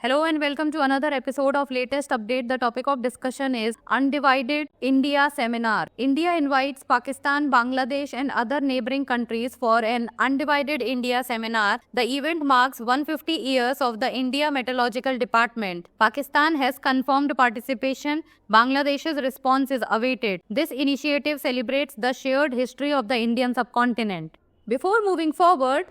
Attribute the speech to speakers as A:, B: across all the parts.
A: Hello and welcome to another episode of Latest Update. The topic of discussion is Undivided India Seminar. India invites Pakistan, Bangladesh and other neighboring countries for an Undivided India Seminar. The event marks 150 years of the India Meteorological Department. Pakistan has confirmed participation. Bangladesh's response is awaited. This initiative celebrates the shared history of the Indian subcontinent. Before moving forward,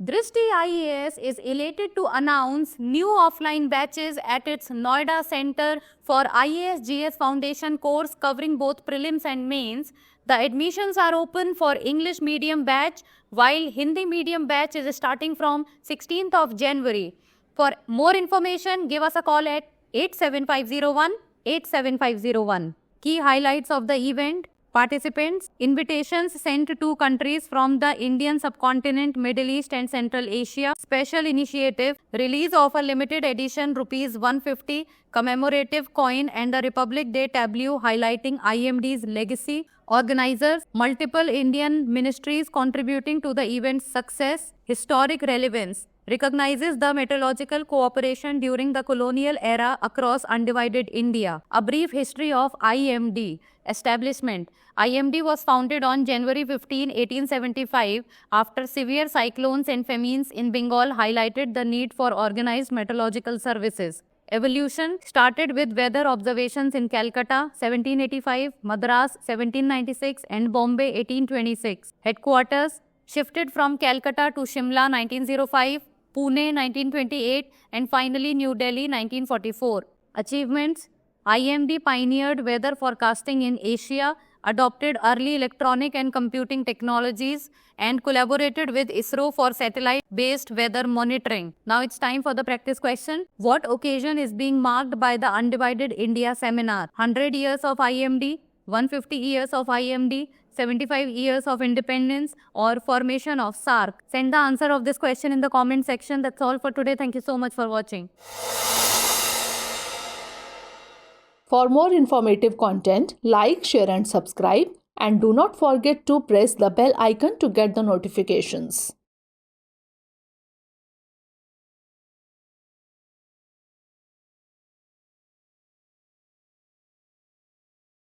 A: Drishti IAS is elated to announce new offline batches at its Noida Center for IAS GS Foundation course covering both prelims and mains. The admissions are open for English medium batch while Hindi medium batch is starting from 16th of January. For more information, give us a call at 87501. Key highlights of the event. Participants, invitations sent to countries from the Indian subcontinent, Middle East and Central Asia. Special initiative, release of a limited edition Rs 150 commemorative coin and the Republic Day tableau highlighting IMD's legacy. Organizers, multiple Indian ministries contributing to the event's success. Historic relevance, recognizes the meteorological cooperation during the colonial era across undivided India. A brief history of IMD. Establishment. IMD was founded on January 15, 1875 after severe cyclones and famines in Bengal highlighted the need for organized meteorological services. Evolution started with weather observations in Calcutta 1785, Madras 1796 and Bombay 1826. Headquarters shifted from Calcutta to Shimla 1905, Pune 1928 and finally New Delhi 1944. Achievements. IMD pioneered weather forecasting in Asia, adopted early electronic and computing technologies and collaborated with ISRO for satellite-based weather monitoring. Now it's time for the practice question. What occasion is being marked by the Undivided India Seminar? 100 years of IMD, 150 years of IMD, 75 years of independence or formation of SAARC? Send the answer of this question in the comment section. That's all for today. Thank you so much for watching.
B: For more informative content, like, share and subscribe, and do not forget to press the bell icon to get the notifications.